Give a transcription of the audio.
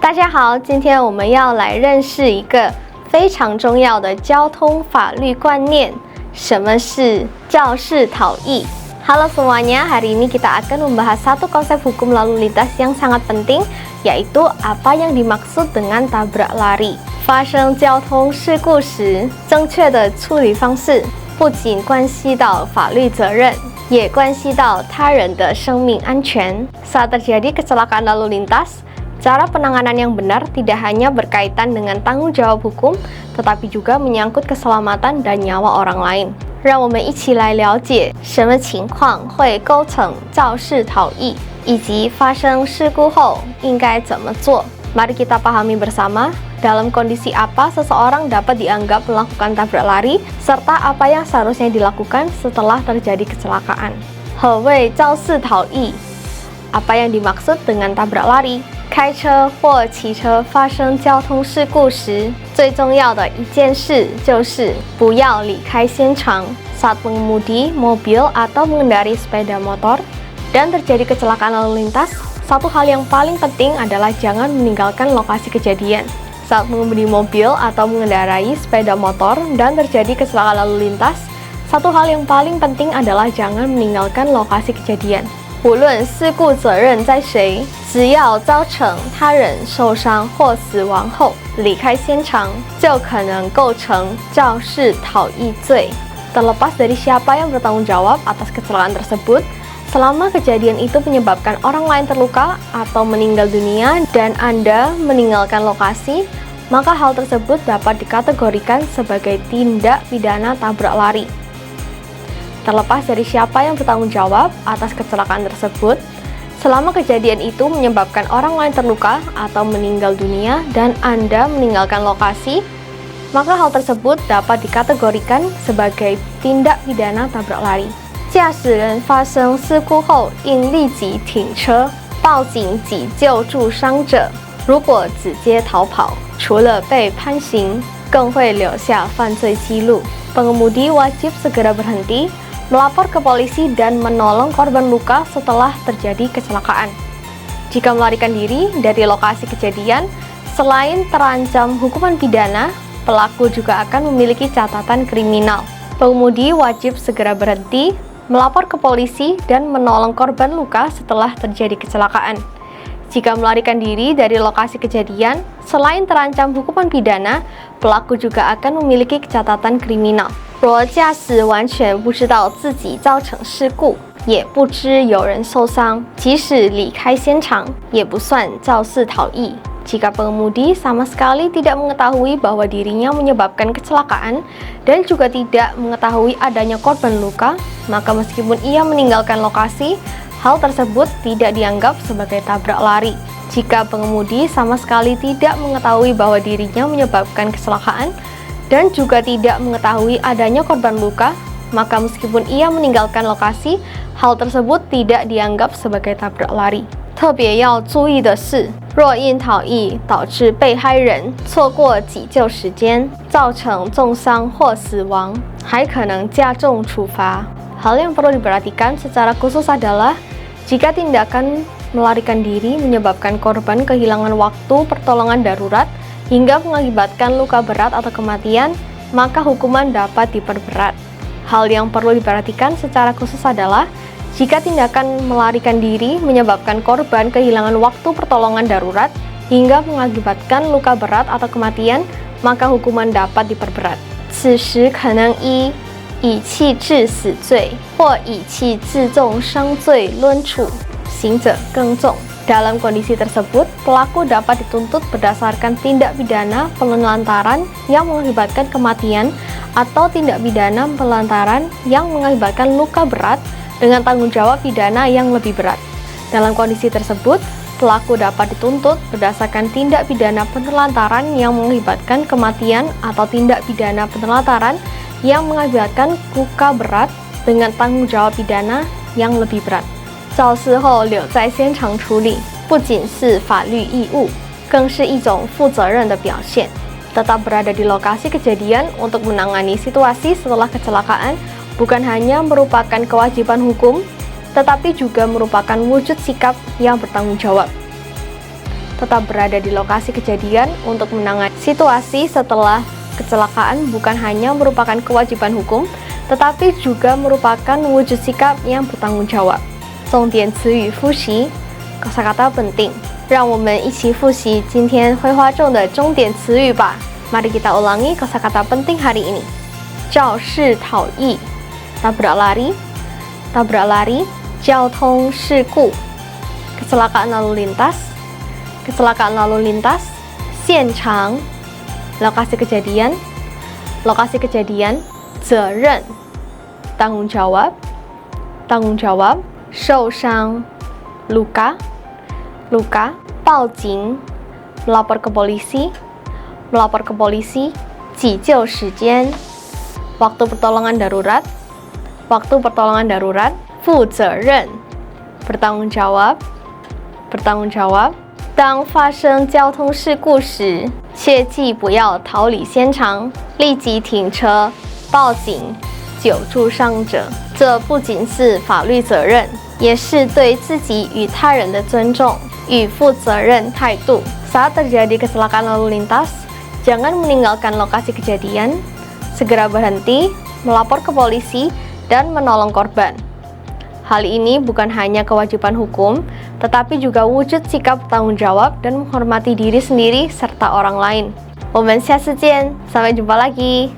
大家好，今天我们要来认识一个非常重要的交通法律观念，什么是肇事逃逸。Halo semuanya, hari ini kita akan membahas satu konsep hukum lalu lintas yang sangat penting, yaitu apa yang dimaksud dengan tabrak lari。发生交通事故时，正确的处理方式不仅关系到法律责任，也关系到他人的生命安全。Saat terjadi kecelakaan lalu lintas, cara penanganan yang benar tidak hanya berkaitan dengan tanggung jawab hukum, tetapi juga menyangkut keselamatan dan nyawa orang lain。让我们一起来了解什么情况会构成肇事逃逸，以及发生事故后应该怎么做。Mari kita pahami bersama dalam kondisi apa seseorang dapat dianggap melakukan tabrak lari, serta apa yang seharusnya dilakukan setelah terjadi kecelakaan。何谓肇事逃逸？ Apa yang dimaksud dengan tabrak lari？ 开车或骑车发生交通事故时，最重要的一件事就是不要离开现场。Saat mengemudi mobil atau mengendarai sepeda motor dan terjadi kecelakaan lalu lintas, satu hal yang paling penting adalah jangan meninggalkan lokasi kejadian. Saat mengemudi mobil atau mengendarai sepeda motor dan terjadi kecelakaan lalu lintas, satu hal yang paling penting adalah jangan meninggalkan lokasi kejadian。无论事故责任在谁，只要造成他人受伤或死亡后离开现场，就可能构成肇事逃逸罪。Terlepas dari siapa yang bertanggung jawab atas kecelakaan tersebut, selama kejadian itu menyebabkan orang lain terluka atau meninggal dunia dan Anda meninggalkan lokasi, maka hal tersebut dapat dikategorikan sebagai tindak pidana tabrak lari. Terlepas dari siapa yang bertanggung jawab atas kecelakaan tersebut, selama kejadian itu menyebabkan orang lain terluka atau meninggal dunia dan Anda meninggalkan lokasi, maka hal tersebut dapat dikategorikan sebagai tindak pidana tabrak lari。驾驶人发生事故后应立即停车，报警急救助伤者。如果直接逃跑，除了被判刑，更会留下犯罪记录。Pengemudi wajib segera berhenti, melapor ke polisi dan menolong korban luka setelah terjadi kecelakaan. Jika melarikan diri dari lokasi kejadian, selain terancam hukuman pidana, pelaku juga akan memiliki catatan kriminal. Pengemudi wajib segera berhenti, melapor ke polisi dan menolong korban luka setelah terjadi kecelakaan. Jika melarikan diri dari lokasi kejadian, selain terancam hukuman pidana, pelaku juga akan memiliki catatan kriminal。若驾驶完全不知道自己造成事故，也不知有人受伤，即使离开现场，也不算肇事逃逸。Jika pengemudi sama sekali tidak mengetahui bahwa dirinya menyebabkan kecelakaan dan juga tidak mengetahui adanya korban luka, maka meskipun ia meninggalkan lokasi, hal tersebut tidak dianggap sebagai tabrak lari. Jika pengemudi sama sekali tidak mengetahui bahwa dirinya menyebabkan kecelakaan dan juga tidak mengetahui adanya korban luka, maka meskipun ia meninggalkan lokasi, hal tersebut tidak dianggap sebagai tabrak lari。特别要注意的是，若因逃逸导致被害人错过急救时间，造成重伤或死亡，还可能加重处罚。Hal yang perlu diperhatikan secara khusus adalah jika tindakan melarikan diri menyebabkan korban kehilangan waktu pertolongan darurat hingga mengakibatkan luka berat atau kematian, maka hukuman dapat diperberat. Hal yang perlu diperhatikan secara khusus adalah jika tindakan melarikan diri menyebabkan korban kehilangan waktu pertolongan darurat hingga mengakibatkan luka berat atau kematian, maka hukuman dapat diperberat。此时可能以以气致死罪或以气致重伤罪论处，刑者更重。Dalam kondisi tersebut, pelaku dapat dituntut berdasarkan tindak pidana penelantaran yang mengakibatkan kematian atau tindak pidana penelantaran yang mengakibatkan luka berat dengan tanggung jawab pidana yang lebih berat. Dalam kondisi tersebut, pelaku dapat dituntut berdasarkan tindak pidana penelantaran yang mengakibatkan kematian atau tindak pidana penelantaran yang mengakibatkan luka berat dengan tanggung jawab pidana yang lebih berat。肇事后留在现场处理，不仅是法律义务，更是一种负责任的表现。Tetap berada di lokasi kejadian untuk menangani situasi setelah kecelakaan bukan hanya merupakan kewajiban hukum, tetapi juga merupakan wujud sikap yang bertanggung jawab. tetap berada di lokasi kejadian untuk menangani situasi setelah kecelakaan bukan hanya merupakan kewajiban hukum, tetapi juga merupakan wujud sikap yang bertanggung jawab. 重点词语复习 kosakata penting. 让我们一起复习今天绘画中的重点词语吧。Mari kita ulangi kosakata penting hari ini. 肇事逃逸 tabrak lari, tabrak lari, 交通事故 kecelakaan lalu lintas, kecelakaan lalu lintas, 现场 lokasi kejadian, lokasi kejadian, 责任 tanggung jawab, tanggung jawab, 受伤 luka, luka, 报警 melapor ke polisi, melapor ke polisi, 急救时间 waktu pertolongan darurat, waktu pertolongan darurat, 负责任 bertanggung jawab, bertanggung jawab. 当发生交通事故时，切记不要逃离现场，立即停车，报警，救助伤者。这不仅是法律责任，也是对自己与他人的尊重与负责任态度。Saat terjadi kecelakaan lalu lintas, jangan meninggalkan lokasi kejadian, segera berhenti, melapor ke polisi, dan menolong korban. Hal ini bukan hanya kewajiban hukum, tetapi juga wujud sikap tanggung jawab dan menghormati diri sendiri serta orang lain. 我们下次见，sampai jumpa lagi.